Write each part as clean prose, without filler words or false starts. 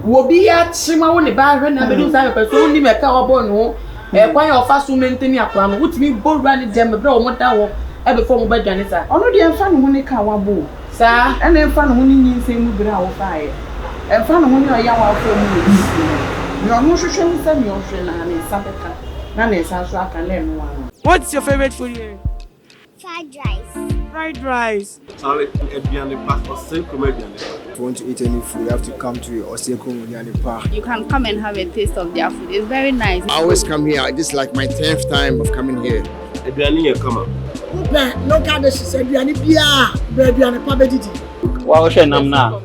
Wo bi ya chima wo ne ba hwe na be do sa pe so ni me ka obo no kwan ya ofa so menteni akwa no wutimi borura ne dem bre o mo da wo e be fo mo ba dwane sa ono de emfa no ho ne ka wabo sa ene emfa no ho ni nyinse mu bre a wo faaye emfa no ho ni oya wa fo mu ni no no hwehwe ni sa mi ohwe na ne sa beka na ne sa so aka na eno wa no. What's your favorite food here? Fried rice. Fried rice. If you want to eat any food, you have to come to Oseko Munyani Park. You can come and have a taste of their food. It's very nice. I always come here. This is like my 10th time of coming here. Local dishes, Adriani Bia, Adriani Pabediti. Wow, Shanamna.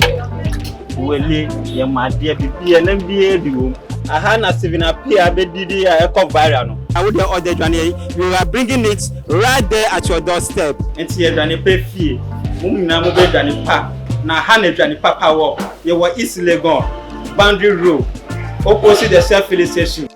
Wele, your my dear BB and MBA. I had a 7 up here, BD, a cup viral. I would order Johnny. You are bringing it right there at your doorstep. And see a Johnny pay fee. Mumina Mobe Johnny Park. Now, Hannah Johnny Papa walk. You were East Legon, Boundary Road, opposite the self-filling station.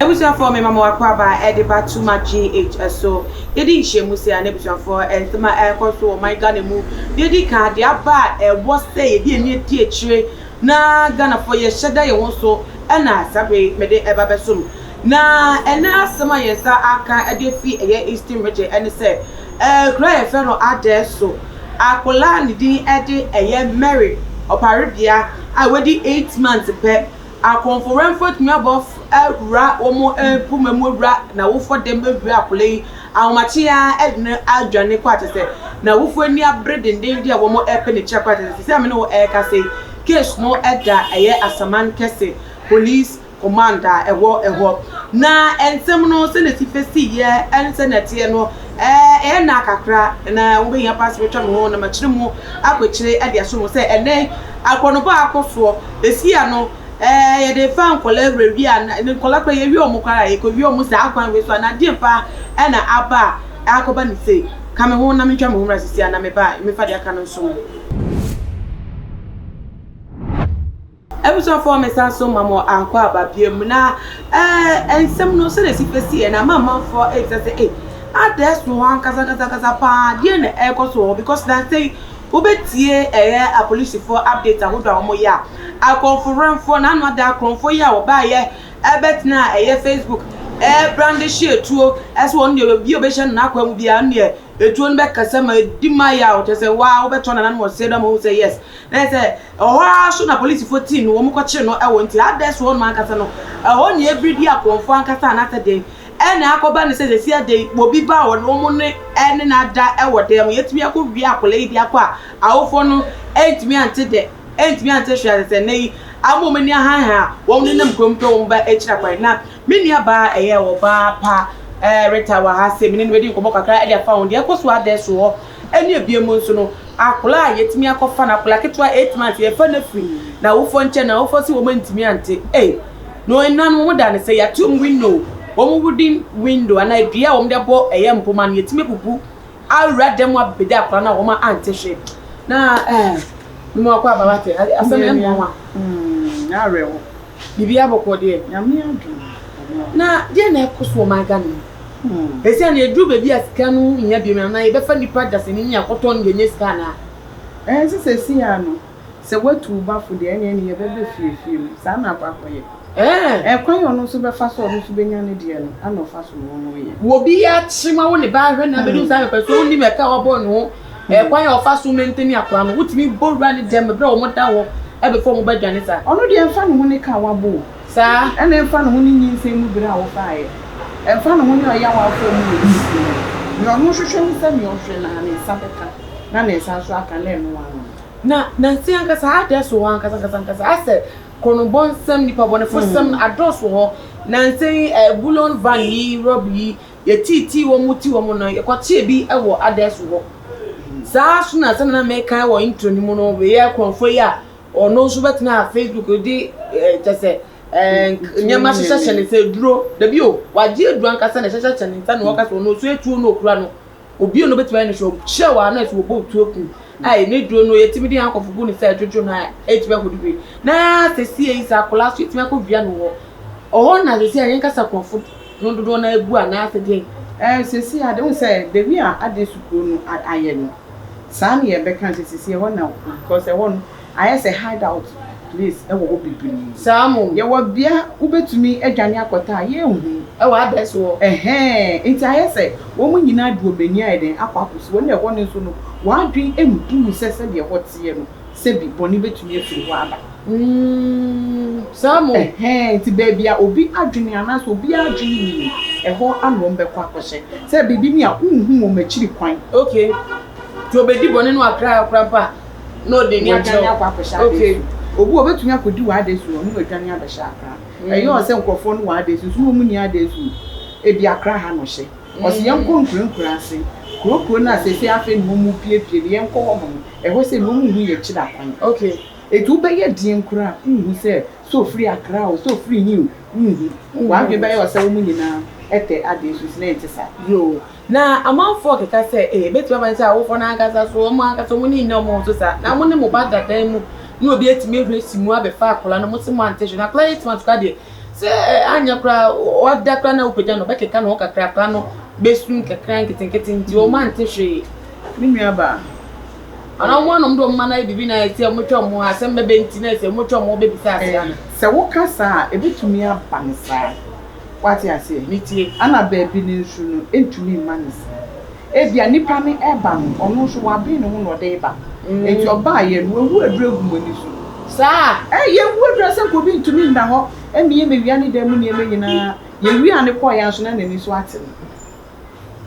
Ebusia for me mama wakwa ba ediba tuma GHSO yedi nhye musi an ebusia for entema ekoso my Ghana mu yedi ka de aba wo say yedi eni eti echire na Ghana for ye sheda ye wonso na sabe mede eba besum na ena asema yesa aka edefi eye Eastern region ene say kra ye fe no adeso akola ni din ede eye Mary oparibia a wedi 8 months pe akonforenfot mi above ra omo pumemu ra na wo for dem bebre akole ahomachi ya edne adwane kwate se na wo fo ani abredenden dia wo mo epene che kwate se amene wo ka say case no eda eye Asaman Kese police commander ewo na ensem no se na tifesi ye ense na tie no na kakra na wo be ya pass betwa no na machire mu akwechire ade aso mo se ene akonobo akoso esia no ye de fan kola rewi an kola kwa ye wi omo kwara ye ko wi omo sa akwan we so na de fa na aba akoba ni say kame ho na metwa mo humra sisi na me ba me fa de aka no so ebuso for me san so mamo akwa aba biem na ensem no se si fesi na mama for say ades no wan kasa pa de na ekoso because that say obetie a police for update ahodo awomo ya akonforan for na no da akonfo ya wo ba ye ebetna Facebook brandish etuo as one de bi obehye na akwa mu bia ne etuo no be kasa ma dima ya o tese wa obeto na no say dem who say yes na say so na police 14 wo mu ko kire no e wo nti ades one man kasa no ne everyday akonfo ankasa na tade ena akoba ne se sia de obi ba wo no mu ne ene na da e wo dem yetumi akɔwi akola idi akɔ awofo no entumi ante de entumi ante hwɛ se nei amomani aha wo ne nam kompe wo ba ekira kwan na menia ba eye wo ba pa reta wa ha se meni no wedi nkomo kakra e de fa wo de ekoso ade so ho ene ebiemu nso no akola yetumi akɔfa na akola ketwa 8 months ye fa na free na wofo nche na wofo si wo mantumi ante no enanu wo da ne se ya tum window womu wooden window ana dua wom de bo mpoma no yetime pupu awura dem abeda akwa na woma ante hwe na mo akwa babate asem mo na rewo bibia boko de nyame adu na de na ekoso ma ga no esi ana edru bebi asika no nya bi na ye befa nipa dase ni nya koto no nye sika na sisi ya no se watu ba fu de ene ye bebe fie sa na akwakoye kwan yo no so be fa so no so benya ne de no ana fa so no ye wo bi ya chima wo ne ba hwe na be do sa pe so ni me ka obo no kwan yo fa so menteni akwa no wutimi borura ne dem bre o mo da wo e be fo mo ba dwane sa ono de emfa no ho ne ka wabo sa ene emfa no ho ni nyinse mu bre a wo faaye emfa no ho ne oya wa fo mu ni no no hwehwe ni sa mi ohwe na ne sa beka na ne sa so aka na eno wa no na si ankasa ade so wa ankasa ase kono bon sam nipa bone for sam address ho na nsen bullion van yi robi ye titi wo muti wo no ye kwache bi e wo address ho sa so na sam na me kan wo intro ni mu no we ye konfo ya ono so betna Facebook di tese nyama shasha ne se duro da bio waje edu ankasa na shasha ne nta no kasa no so etu no okura no obi no betwa ne so chewa na so bo tu oku ai ne duro no yetimi di ankofo bu ni se jojo na etibe hodubi na se sie isa kola so yetimi akọ via no ho na se sie yen kasa konfo no dodo na ebu ana se den Sesi ade won say the we ade sukuru no aye no. Saa na ye beka sesi e ho na because e ho no aye say hideout place e wo go bibiri. Samu Ye wo bia ubetumi adwane akota ye hu. e wa adeso. Enti aye say wo mu nyina du obeni aye den akwakusi wo na e ho ne so no wa adwen emdu sese de ho tie no se bi boni betumi afiri ho aba. Samu Enti baby obi adwene anaso obi adwene ni e ho anom be kwa akose se bibi ni a unhu wo machiri kwan. okay to obedi boni no akra pa no de ni akra. Okay obi obetumi akodi wa adesu no adwane abehya akra eyo se nkofo no wa adesu so mu ni adesu ebi akra ha no hye o se yanko nkurankura ase kurokuro na sese afi no mu piepie ne yanko ho mo e ho se no mu hu ye kira kwan. Okay etu be ye din kura hu se so free akra o so free new wa be be yo se wo mu nyina ete adesu na entisa yo na amanfo keka se betu ba nse awofo na agasa so mo agasa mo ni na mo so sa na mo ne mo bada dan mu ni obi etime hwesi mu abefa akola na mo se mo antehwe na client man ka de se anya kra o da kra na opegya no bekeka no kakra kra no besun kakra nketenkete nti o man antehwe ni nuaba ana mo no ndo mana bibi na eti mo twa mo asem bebe nti na se mo twa mo bebi sa ase ana se wo kasa ebetumi abansa wati ase nitie ana baabi ni nsu no entumi manisa ebia nipa ne eba no ono so wa be no ho no de eba enti oba ye no ewu adregu mani so sa ye wu adra se ko bi ntumi nda ho emi ye mewia ne da mu ne emenyina ye wia ne ko ya so na nani so ate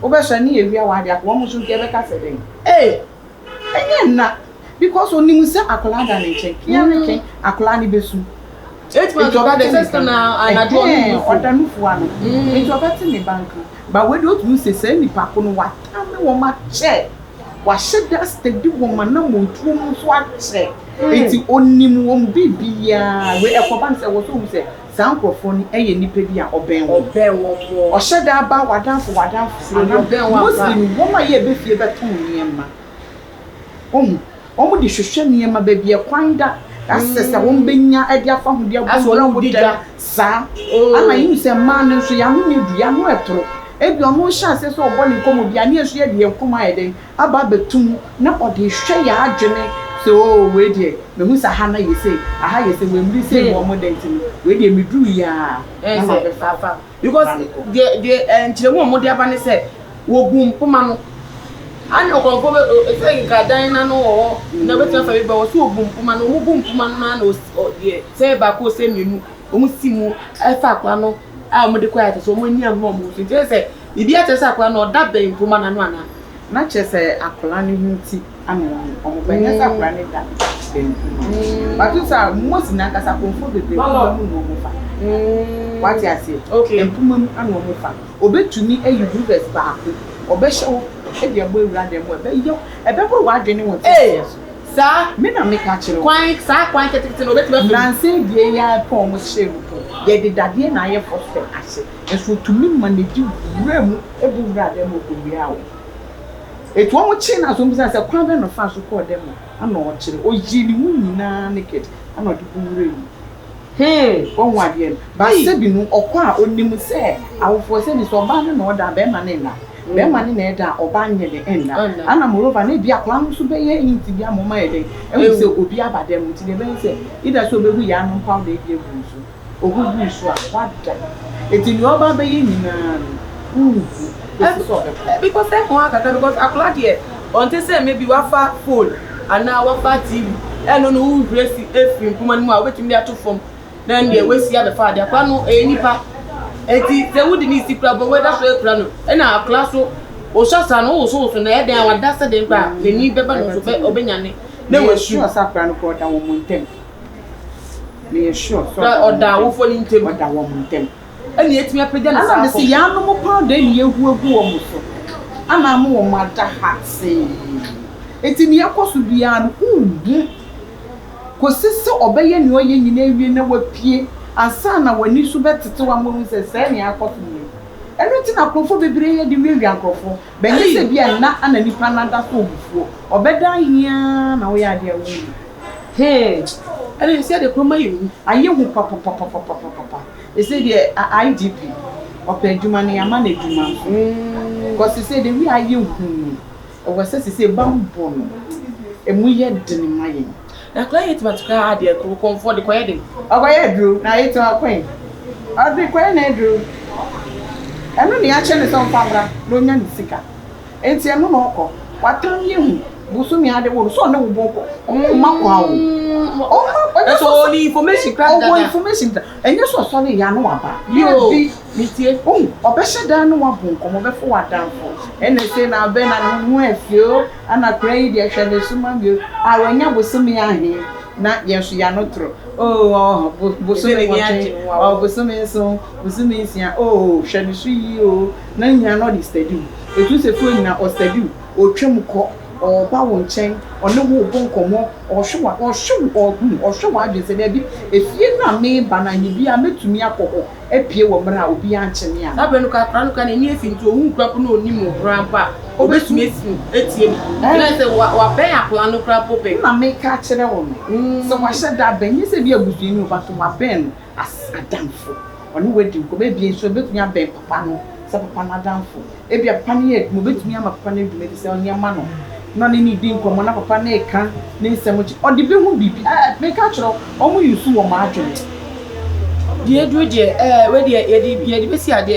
obehwa ne ye wia wa de akwo mo so nke be ka se den enye na because onimu se akola da ne che kia ne ke akola ne besu etma to ba de sister na anado no odanu fu ano enti obeti ne bank ba we do tu se se nipa ko no wa tame wo ma che wa sheda steady wo ma na mo tu mu so a che enti onimu wo bibia we ekoban se wo so hu se sankrofo ni eye nipa bi a oben wo o sheda ba wadanfo muslim wo ma ye be fie beto niema omu di hwehwe niema ba bia kwan da asesa won benya ade afa ho dia bo won sa ama yin se man nso ya no medu ya no etoro ebi ono hya se so obo ni komo bia ne esu ye de nkoma eden aba betum na ode hwe ya adwene so we de me hu sa ha na yese aha yese we mri se wo mo dent ni we de medu ya na be fa because the nchiremu mo de aba ne se wo gum poma no ani okonfo se nka dan na no wo na betu fa be wo so obumpuma no obumpuma no na no de se ba ko se menu o mu simu efa akwa no a mo de kwa ya so mo ni am mo so je se bibi a se akwa no da ben puma na no ana na che se akola ni hunti anu o mo ben se akwa ni da ben but you say most na kasa konfo bebe mo mo fa what you say okay puma anu mo fa obetumi ayi rivers ba obehye ebi agbo ewura dem we be yo ebe bo wa adwene won ti sa me na me ka kire kwan sa kwan ketekete no betu be na se die ya ko mo sheru to ye de dade na ye foster ase eso tumi manage wura mu ebu wura dem ko wia wo etu o mo chi na so mbisa se kwan be no fa so ko dem ana o kire o yiri mu nyina naked ana de wura yi won wa de ba se bi no okwa onim se awofo se bi so ba na o da be ma ne na be mani na eda oba nyele enna ana morova na bia kwa nso be ye inti bia moma yede e se obi abade mu ti de be se ida so be hu ya no pa de bia bu so ogu bu so a wada eti ni oba be ye nyina because that one because akla there until say maybe wafa phone and now wafa TV no who dress efim kuma ni mu a wetin dey to form then dey we see the father akla no enipa eti se wudi ni sikra bo weda so ekra no na akla so o shasa no o so na e den awada se den kwa le ni beba no so be obenyane na we sure sakra no ko da wo montem me sure so oda wo fo ni ntem oda wo montem eni etimi apegya na sa ana me se ya no mo pa da ni ehu egu wo mo so ana mo wo ma da hatse eti ni akoso bia no ubu ko sese obeye ni oye nyina ewie na wapie asa na wani so betete wa mo se se ni akoso ni eno ti na krofo bebre ye de wi akrofo benye se bia na ana nipa na da so obufuo obeda hia na wo ya de awu ene se de kroma yi aye hu papa ese de IGP open adwuma ne ama na adwuma because he say the we are you e was say bambo no emu ye dene maye na client matuka ade ko comfort de koye de okoye dru na it akwen ade koye na dru enu ni a che ne so fabra no nya ni sika enti enu no okọ watan ye hu busumi ade wo so na wo boko makwa wo so only information crack that information enye so so le ya no aba yo mitie obehye dan no wabon komo befo wadanfo ene se na be na no hu afio ana krai de hwe ne suma bio a wanya busumi ahe na yesu ya no tro busumi wache busumi so busumi sia hwe ne su yi na nya no di study etu se fu nya o study o twem ko o ba won chen ono wo bon komo o hwe adwese na bi efie na me bana nyi a metumi akoko epie wo mra obi anchene a abenu ka pranu ka na ni efintu ohun krapo na onimo grandpa obetumi etie na se wa ben akla no krapo pe na me ka kire wo no so wa sheda ben yi se bi abusu ni oba to wa ben as adamfo ono wedi ko be bi so betumi aben papa no se papa na adamfo e bi papa ne e mo betumi ama papa na edumedi se onya ma no na ni din komo na papa na e kan ni nsemuchi odi be hu bibi me ka kire o mu yusu wo ma adwene die duje we de be si ade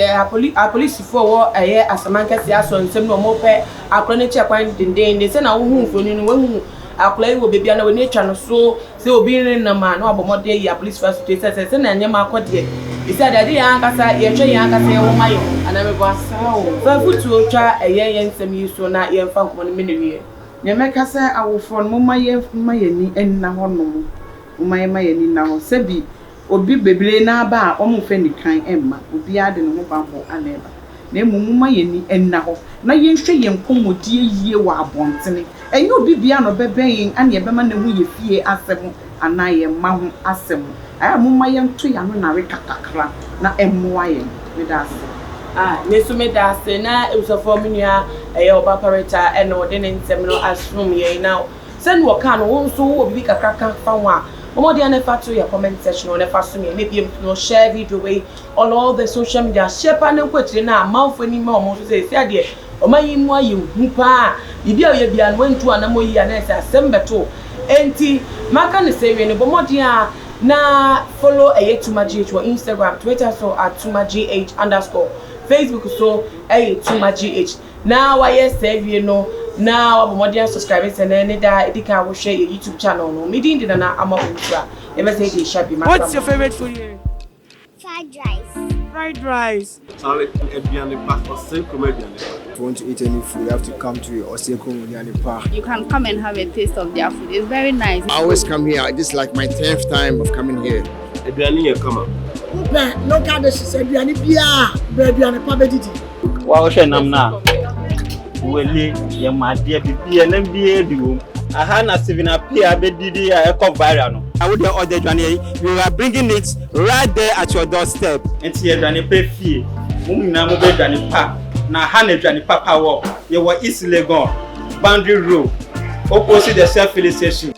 police for wo asamanka si aso nsem no mo pe akro ne che kwan dindin se na wo hu mfoni no wo hu akro yi wo bebia na we ne twa no so se obi ne na ma na abomode yi police first to se na nyema akode isi ade ya nkasa ye twa ya nkasa ye wo mayo ana me bo asawo fa futu otwa ye nsem yi so na ye mfa nkomo ne menewie nyemeka se awofo no maye ni enna hono mo maye ni na ho sebi obi bebre na ba a omufe ni kan emma obi ade no ho bambo aneba na emumuma ye ni enna ho na ye nhwe ye nkomodie yie wa abontene enye obi bia no beben yin ane ebema na hu ye fie asem ana ye ma ho asem aya mumma ye nto ya no na rekakakra na emmoa ye medase nesu medase na usofo minua oba pareta eno de ne nsem no asrum ye na sen wo kan wo nso wo bibi kakaka fanwa Omodi ane fatu ya comment section on efasumi maybe no share video way on all the social media share pa na kwetire na amanfo ni ma omo so say ade omayi mu ayi hu pa bibi a ye bia no ntu anamo yi ana say asembeto enti maka ne say we ne bomodi a na follow @tumagh on Instagram, Twitter so @tumagh_ Facebook so @tumagh. Now why say we no now abomodi subscribe and then da edika wo share your YouTube channel no me din na ama ultra e be say dey shabi ma. What's your favorite food here? Fried rice. Fried rice. If you want to eat any food, you have to come to Oseko Munyani Park. You can come and have a taste of their food. It's very nice. I always come here. This is like my 10th time of coming here. Upe local dishes aduane bia aduane pa bedidi. Wa wo hwe nam na wele ye made bibia na bia di wo aha na Steven Apia bedidi a eko viral no awo de order aduane you are bringing it right there at your doorstep enti aduane pa fie mo nyina mo be aduane pa na ha na aduane papa wo ye wo East Legon boundary road opposite the self-filling station.